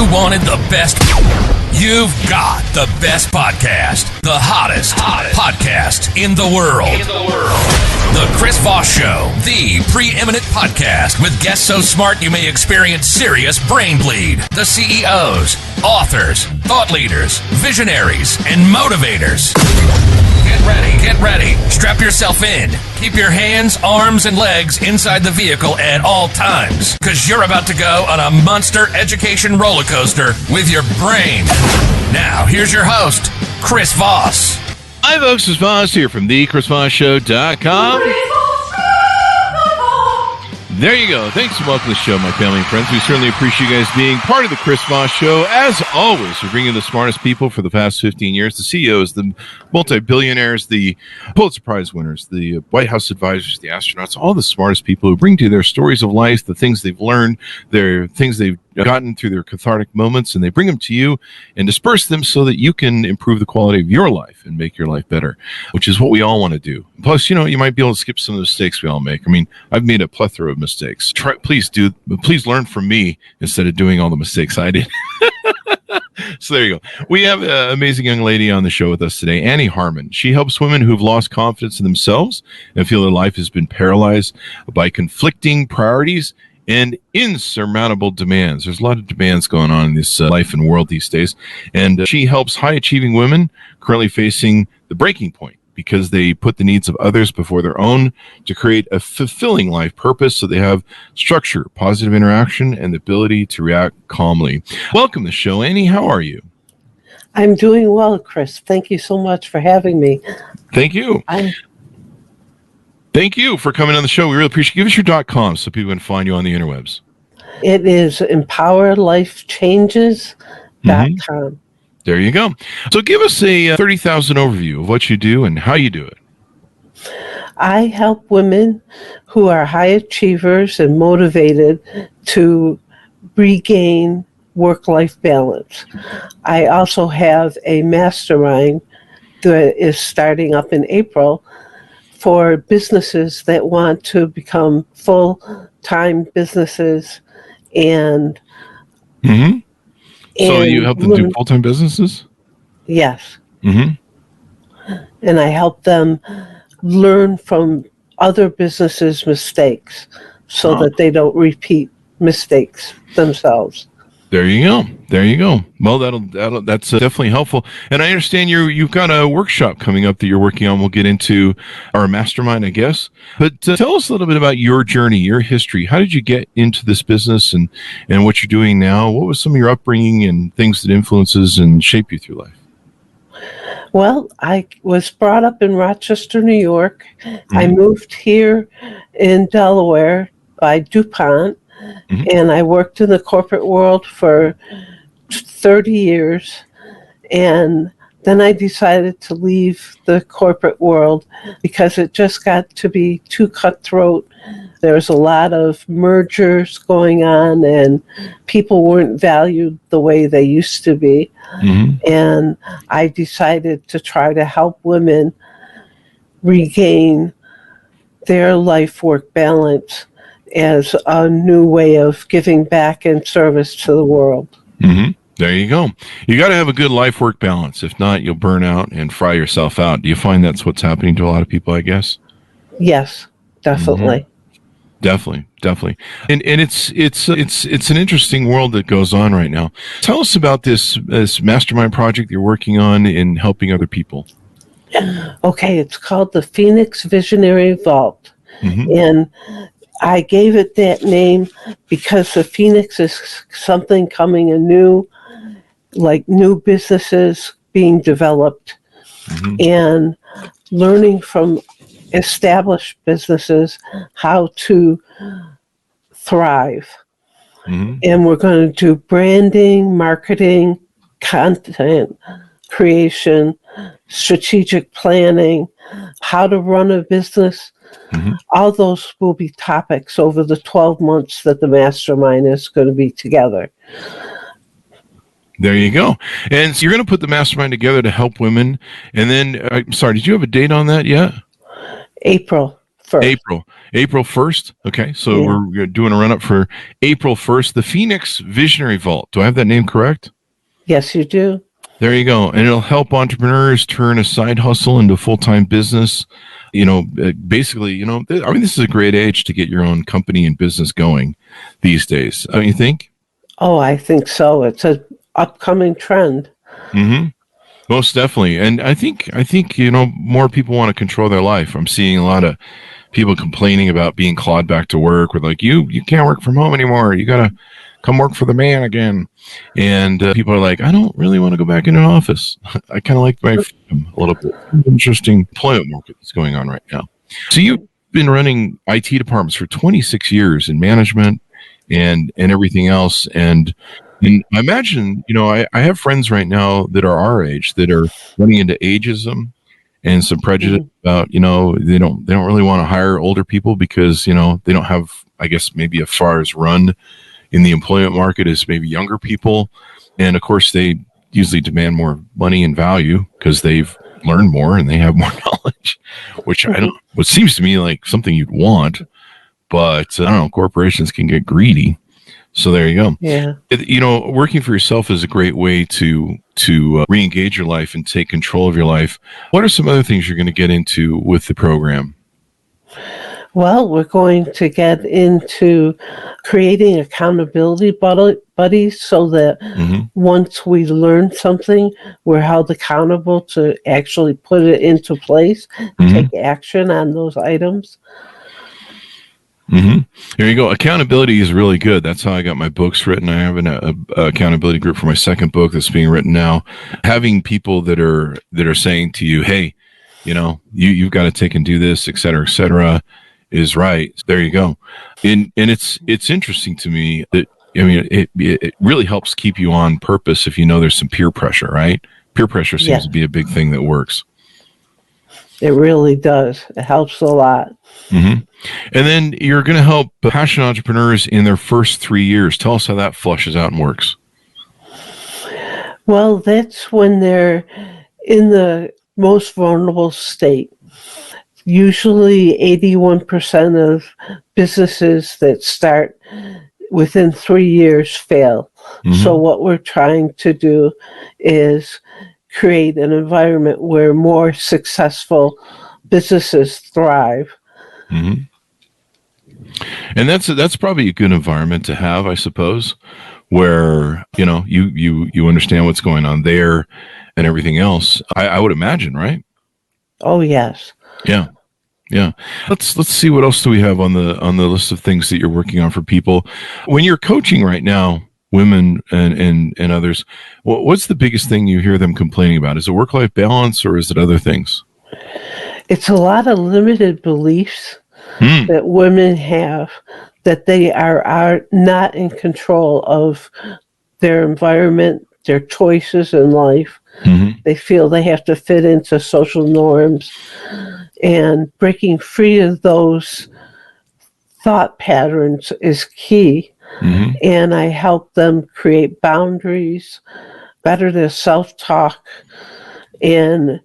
you wanted the best, you've got the best podcast, the hottest podcast in the world. The Chris Voss Show, the preeminent podcast with guests so smart you may experience serious brain bleed. The CEOs, authors, thought leaders, visionaries, and motivators. Get ready. Strap yourself in. Keep your hands, arms, and legs inside the vehicle at all times, because you're about to go on a monster education roller coaster with your brain. Now, here's your host, Chris Voss. Hi, folks. It's Voss here from thechrisvossshow.com. There you go. Thanks and welcome to the show, my family and friends. We certainly appreciate you guys being part of the Chris Voss Show. As always, we're bringing the smartest people for the past 15 years, the CEOs, the multi-billionaires, the Pulitzer Prize winners, the White House advisors, the astronauts, all the smartest people who bring to you their stories of life, the things they've learned, their things they've gotten through their cathartic moments, and they bring them to you and disperse them so that you can improve the quality of your life and make your life better, which is what we all want to do. Plus, you know, you might be able to skip some of the mistakes we all make. I mean, I've made a plethora of mistakes. Please learn from me instead of doing all the mistakes I did. So there you go. We have an amazing young lady on the show with us today, Annie Harmon. She helps women who've lost confidence in themselves and feel their life has been paralyzed by conflicting priorities and insurmountable demands. There's a lot of demands going on in this life and world these days. And she helps high-achieving women currently facing the breaking point because they put the needs of others before their own to create a fulfilling life purpose so they have structure, positive interaction, and the ability to react calmly. Welcome to the show, Annie. How are you? I'm doing well, Chris. Thank you so much for having me. Thank you. Thank you for coming on the show. We really appreciate it. Give us your .com so people can find you on the interwebs. It is empowerlifechanges.com. There you go. So give us a 30,000 overview of what you do and how you do it. I help women who are high achievers and motivated to regain work-life balance. I also have a mastermind that is starting up in April for businesses that want to become full-time businesses and so you help them do full-time businesses? Yes. And I help them learn from other businesses' mistakes so that they don't repeat mistakes themselves. There you go. Well, that's definitely helpful. And I understand you've got a workshop coming up that you're working on. We'll get into our mastermind, I guess. But tell us a little bit about your journey, your history. How did you get into this business and what you're doing now? What was some of your upbringing and things that influences and shape you through life? Well, I was brought up in Rochester, New York. I moved here in Delaware by DuPont. And I worked in the corporate world for 30 years. And then I decided to leave the corporate world because it just got to be too cutthroat. There's a lot of mergers going on and people weren't valued the way they used to be. And I decided to try to help women regain their life-work balance as a new way of giving back and service to the world. There you go. You got to have a good life-work balance. If not, you'll burn out and fry yourself out. Do you find that's what's happening to a lot of people, I guess? Yes, definitely. Definitely. And it's an interesting world that goes on right now. Tell us about this mastermind project you're working on in helping other people. Okay, it's called the Phoenix Visionary Vault. And I gave it that name because the Phoenix is something coming anew, like new businesses being developed and learning from established businesses how to thrive. And we're going to do branding, marketing, content creation, strategic planning, how to run a business. All those will be topics over the 12 months that the mastermind is going to be together. There you go. And so you're going to put the mastermind together to help women. And then, I'm sorry, did you have a date on that yet? April 1st. April 1st. Okay, so Yeah. we're doing a run up for April 1st. The Phoenix Visionary Vault. Do I have that name correct? Yes, you do. There you go. And it'll help entrepreneurs turn a side hustle into full-time business. Basically, this is a great age to get your own company and business going these days. Don't you think? Oh, I think so. It's an upcoming trend. Mm-hmm. Most definitely. And I think, more people want to control their life. I'm seeing a lot of people complaining about being clawed back to work with like, you can't work from home anymore. You got to come work for the man again. And people are like, I don't really want to go back in an office. I kind of like my freedom a little bit. Interesting employment market that's going on right now. So you've been running IT departments for 26 years in management and everything else. And I imagine, I have friends right now that are our age that are running into ageism and some prejudice about, they don't really want to hire older people because, they don't have, I guess, maybe as far as run in the employment market as maybe younger people. And of course, they usually demand more money and value because they've learned more and they have more knowledge, which what seems to me like something you'd want, but I don't know, corporations can get greedy. So there you go. Yeah. Working for yourself is a great way to re-engage your life and take control of your life. What are some other things you're going to get into with the program? Well, we're going to get into creating accountability buddies so that once we learn something, we're held accountable to actually put it into place, take action on those items. There you go. Accountability is really good. That's how I got my books written. I have an accountability group for my second book that's being written now. Having people that are saying to you, hey, you've got to take and do this, et cetera, is right. There you go. And it's interesting to me that, it really helps keep you on purpose if there's some peer pressure, right? Peer pressure seems to be a big thing that works. It really does. It helps a lot. And then you're going to help passionate entrepreneurs in their first 3 years. Tell us how that flushes out and works. Well, that's when they're in the most vulnerable state. Usually 81% of businesses that start within 3 years fail. So what we're trying to do is create an environment where more successful businesses thrive. And that's probably a good environment to have, I suppose, where you understand what's going on there and everything else. I would imagine, right? Oh yes. Yeah. Let's see what else do we have on the list of things that you're working on for people. When you're coaching right now, women and others, what's the biggest thing you hear them complaining about? Is it work-life balance or is it other things? It's a lot of limited beliefs that women have, that they are not in control of their environment, their choices in life. They feel they have to fit into social norms, and breaking free of those thought patterns is key. And I help them create boundaries, better their self-talk, and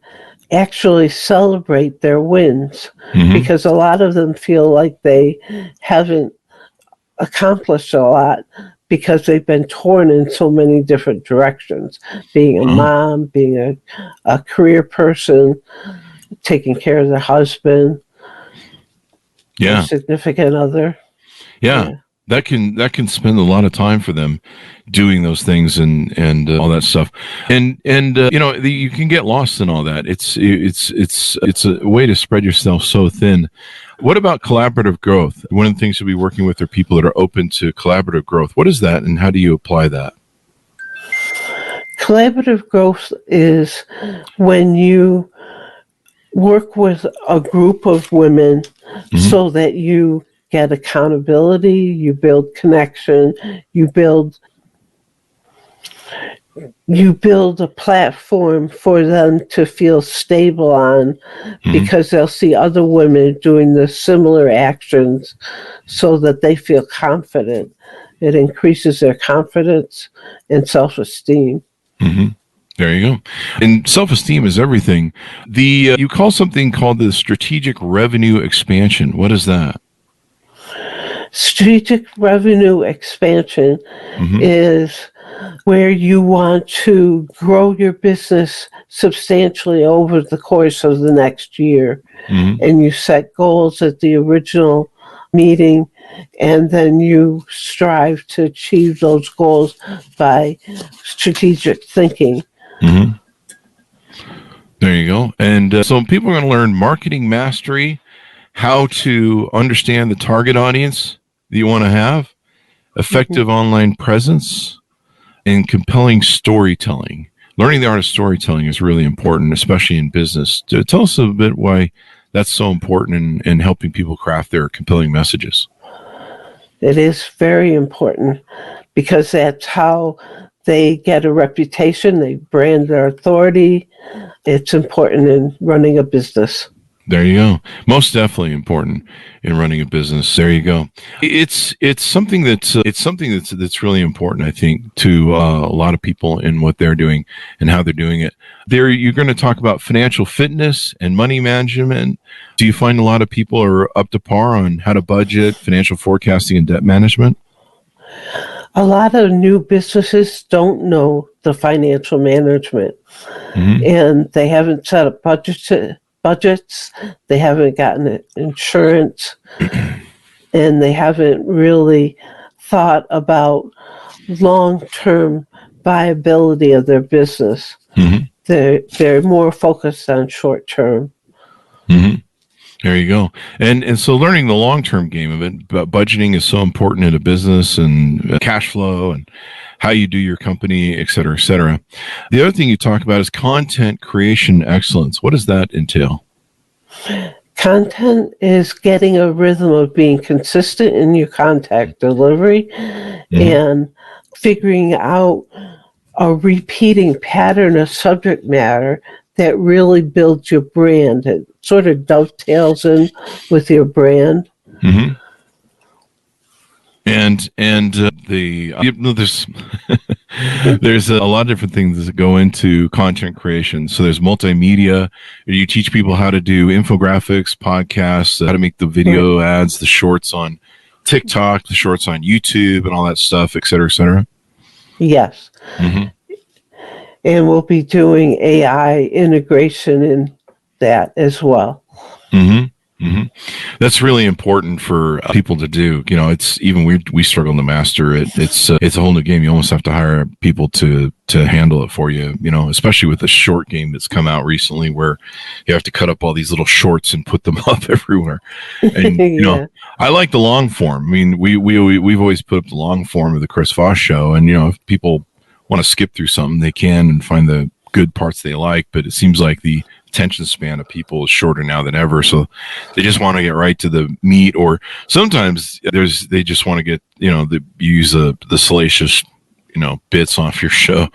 actually celebrate their wins, because a lot of them feel like they haven't accomplished a lot because they've been torn in so many different directions, being a mom, being a career person, taking care of their husband, their significant other. That can spend a lot of time for them doing those things and all that stuff, and you can get lost in all that. It's a way to spread yourself so thin. What about collaborative growth? One of the things you'll be working with are people that are open to collaborative growth. What is that, and how do you apply that? Collaborative growth is when you work with a group of women so that you get accountability, you build connection, you build a platform for them to feel stable on, because they'll see other women doing the similar actions so that they feel confident. It increases their confidence and self-esteem. There you go. And self-esteem is everything. You call something called the strategic revenue expansion. What is that? Strategic revenue expansion is where you want to grow your business substantially over the course of the next year. And you set goals at the original meeting, and then you strive to achieve those goals by strategic thinking. There you go. And so people are going to learn marketing mastery, how to understand the target audience that you want to have, effective online presence, and compelling storytelling. Learning the art of storytelling is really important, especially in business. Tell us a bit why that's so important in helping people craft their compelling messages. It is very important because that's how they get a reputation, they brand their authority. It's important in running a business. There you go. Most definitely important in running a business. There you go. It's something that's really important, I think, to a lot of people in what they're doing and how they're doing it. You're going to talk about financial fitness and money management. Do you find a lot of people are up to par on how to budget, financial forecasting, and debt management? A lot of new businesses don't know the financial management, and they haven't set up budgets, they haven't gotten insurance, and they haven't really thought about long-term viability of their business. They're more focused on short-term. There you go. And so learning the long-term game of it, but budgeting is so important in a business, and cash flow and how you do your company, et cetera, et cetera. The other thing you talk about is content creation excellence. What does that entail? Content is getting a rhythm of being consistent in your content delivery and figuring out a repeating pattern of subject matter that really builds your brand. It sort of dovetails in with your brand. There's a lot of different things that go into content creation. So there's multimedia. You teach people how to do infographics, podcasts, how to make the video ads, the shorts on TikTok, the shorts on YouTube, and all that stuff, et cetera, et cetera. Yes. And we'll be doing AI integration in that as well. That's really important for people to do. You know, it's even we struggle to master it. It's a whole new game. You almost have to hire people to handle it for you. You know, especially with the short game that's come out recently, where you have to cut up all these little shorts and put them up everywhere. And you know, I like the long form. I mean, we've always put up the long form of the Chris Voss Show, and you know, if people want to skip through something, they can and find the good parts they like. But it seems like the attention span of people is shorter now than ever, so they just want to get right to the meat, or sometimes they just want to get, you know, use the salacious, you know, bits off your show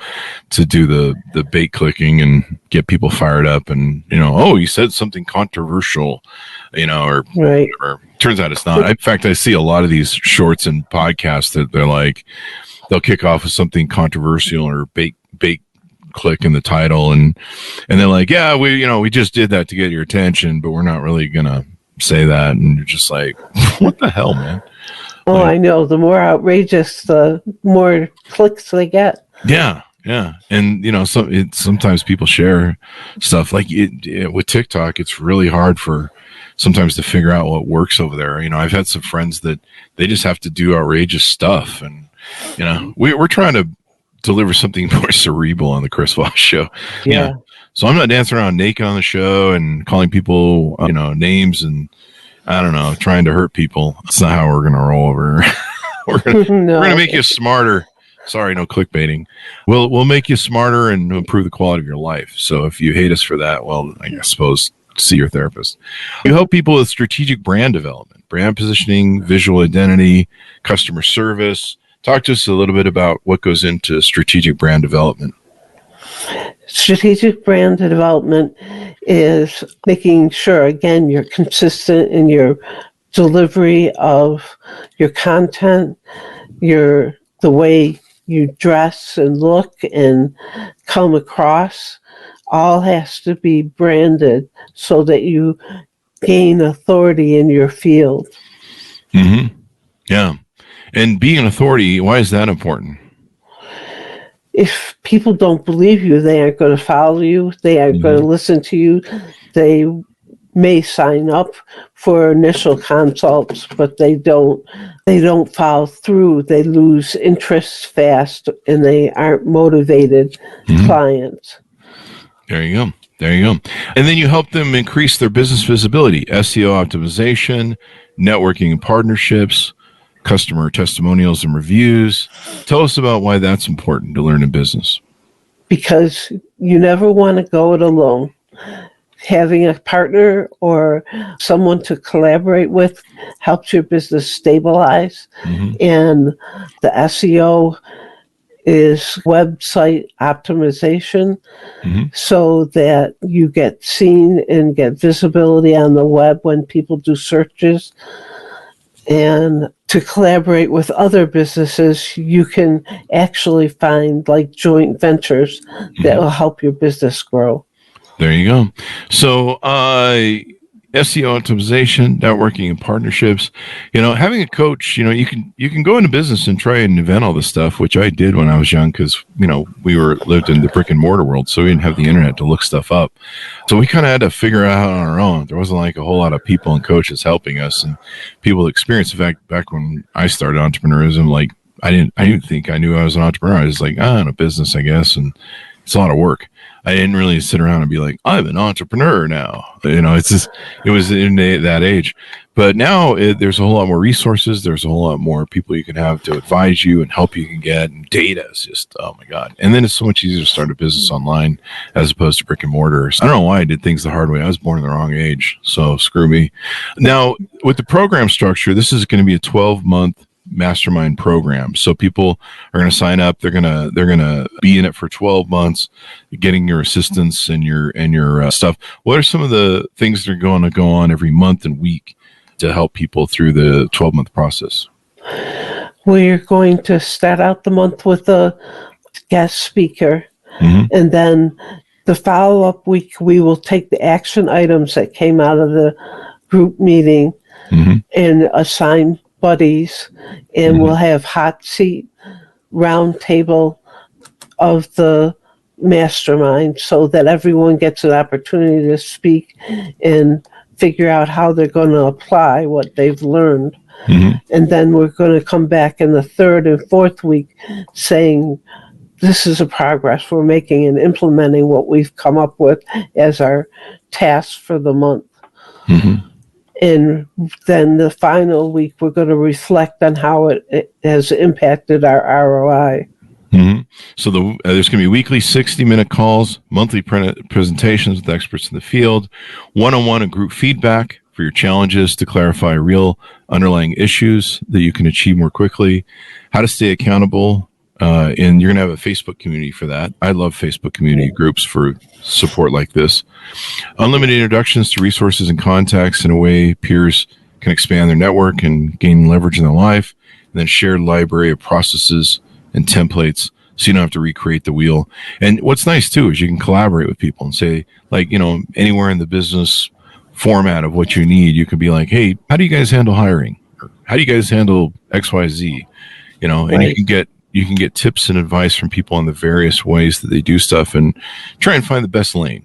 to do the bait clicking and get people fired up, and you know, oh, you said something controversial, you know, or whatever. Turns out it's not. In fact, I see a lot of these shorts and podcasts that they're like, they'll kick off with something controversial or bait click in the title, and they're like, yeah, we just did that to get your attention, but we're not really gonna say that. And you're just like, what the hell, man? Oh, like, I know, the more outrageous, the more clicks they get. Yeah And you know, sometimes people share stuff like with TikTok. It's really hard for sometimes to figure out what works over there. You know, I've had some friends that they just have to do outrageous stuff, and you know, we're trying to deliver something more cerebral on the Chris Voss Show. Yeah. So I'm not dancing around naked on the show and calling people, you know, names and I don't know, trying to hurt people. That's not how we're going to roll over. we're going to make you smarter. Sorry, no clickbaiting. We'll make you smarter and improve the quality of your life. So if you hate us for that, well, I suppose see your therapist. You help people with strategic brand development, brand positioning, visual identity, customer service. Talk to us a little bit about what goes into strategic brand development. Strategic brand development is making sure, again, you're consistent in your delivery of your content, the way you dress and look and come across, all has to be branded so that you gain authority in your field. Mm-hmm. Yeah. And being an authority, why is that important? If people don't believe you, they aren't going to follow you. They aren't going to listen to you. They may sign up for initial consults, but they don't follow through. They lose interest fast, and they aren't motivated clients. There you go. There you go. And then you help them increase their business visibility, SEO optimization, networking and partnerships, customer testimonials and reviews. Tell us about why that's important to learn in business. Because you never want to go it alone. Having a partner or someone to collaborate with helps your business stabilize. And the SEO is website optimization so that you get seen and get visibility on the web when people do searches. And to collaborate with other businesses, you can actually find like joint ventures that will help your business grow. There you go. So, SEO optimization, networking, and partnerships. Having a coach. You can go into business and try and invent all this stuff, which I did when I was young, because we lived in the brick and mortar world, so we didn't have the internet to look stuff up. So we kind of had to figure it out on our own. There wasn't like a whole lot of people and coaches helping us, and people experience. In fact, back when I started entrepreneurism, like I didn't think I knew I was an entrepreneur. I was like, in a business, I guess, and it's a lot of work. I didn't really sit around and be like, I'm an entrepreneur now. It's just, it was in that age. But now there's a whole lot more resources. There's a whole lot more people you can have to advise you and help you can get. And data is just, oh my God. And then it's so much easier to start a business online as opposed to brick and mortar. So I don't know why I did things the hard way. I was born in the wrong age. So screw me. Now, with the program structure, this is going to be a 12-month mastermind program. So people are going to sign up. They're going to be in it for 12 months, getting your assistance and your stuff. What are some of the things that are going to go on every month and week to help people through the 12-month process? We're going to start out the month with a guest speaker, and then the follow-up week, we will take the action items that came out of the group meeting and assign buddies, and we'll have hot seat round table of the mastermind so that everyone gets an opportunity to speak and figure out how they're going to apply what they've learned. And then we're going to come back in the third and fourth week saying, this is a progress we're making in implementing what we've come up with as our task for the month. And then the final week, we're going to reflect on how it has impacted our ROI. So there's going to be weekly 60-minute calls, monthly presentations with experts in the field, one-on-one and group feedback for your challenges to clarify real underlying issues that you can achieve more quickly, how to stay accountable, and you're going to have a Facebook community for that. I love Facebook community groups for support like this. Unlimited introductions to resources and contacts in a way peers can expand their network and gain leverage in their life. And then shared library of processes and templates so you don't have to recreate the wheel. And what's nice too is you can collaborate with people and say, like, anywhere in the business format of what you need, you can be like, hey, how do you guys handle hiring? Or how do you guys handle XYZ? And you can get tips and advice from people on the various ways that they do stuff and try and find the best lane,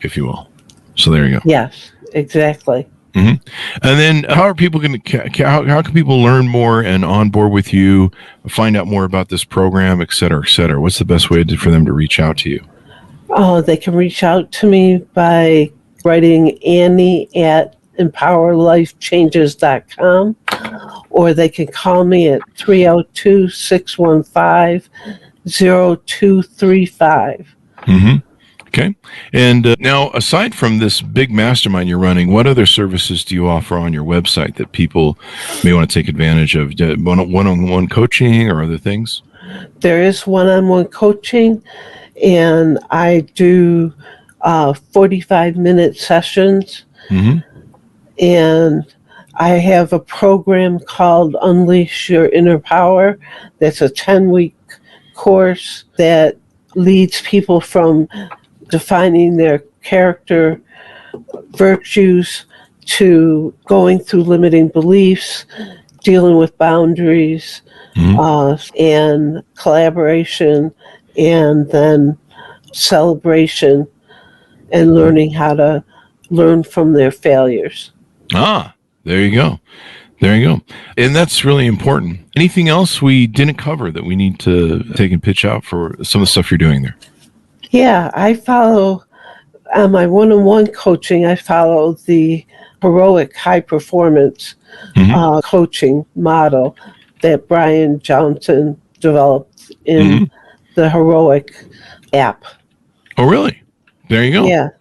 if you will. So there you go. Yes, exactly. And then how are people going to, how can people learn more and onboard with you, find out more about this program, et cetera, et cetera? What's the best way for them to reach out to you? Oh, they can reach out to me by writing Annie at empowerlifechanges.com, or they can call me at 302-615-0235. Okay. And now, aside from this big mastermind you're running, what other services do you offer on your website that people may want to take advantage of? One-on-one coaching or other things? There is one-on-one coaching, and I do 45-minute sessions. And I have a program called Unleash Your Inner Power. That's a 10-week course that leads people from defining their character virtues to going through limiting beliefs, dealing with boundaries, and collaboration, and then celebration, and learning how to learn from their failures. There you go. There you go. And that's really important. Anything else we didn't cover that we need to take and pitch out for some of the stuff you're doing there? Yeah, I follow, on my one-on-one coaching, I follow the heroic high performance coaching model that Brian Johnson developed in the Heroic app. Oh, really? There you go. Yeah.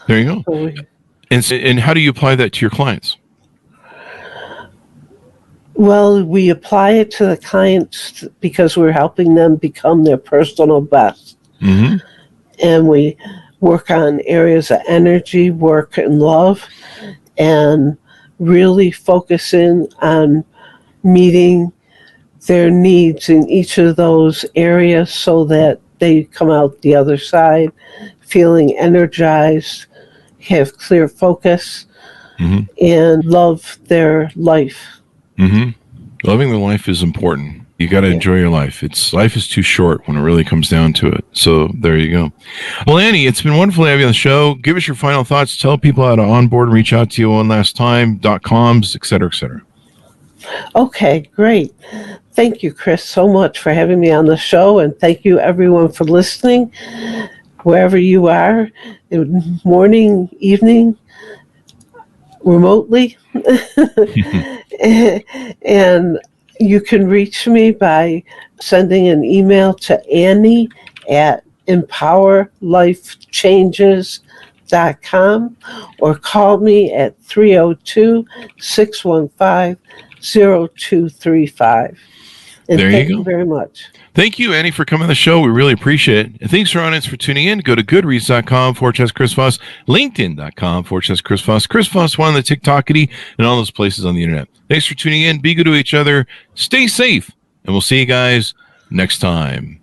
There you go. And how do you apply that to your clients? Well, we apply it to the clients because we're helping them become their personal best. And we work on areas of energy, work, and love, and really focus in on meeting their needs in each of those areas so that they come out the other side feeling energized, have clear focus, and love their life. Loving the life is important. You got to enjoy your life. Life is too short when it really comes down to it. So there you go. Well, Annie, it's been wonderful to have you on the show. Give us your final thoughts. Tell people how to onboard, reach out to you one last time, .coms, et cetera, et cetera. Okay, great. Thank you, Chris, so much for having me on the show, and thank you, everyone, for listening, wherever you are, morning, evening, remotely. And you can reach me by sending an email to Annie at empowerlifechanges.com or call me at 302-615-0235. And thank you very much. Thank you, Annie, for coming on the show. We really appreciate it. And thanks for our audience for tuning in. Go to goodreads.com/Chris Voss, LinkedIn.com/Chris Voss, Chris Voss, one on the TikTokity, and all those places on the internet. Thanks for tuning in. Be good to each other. Stay safe. And we'll see you guys next time.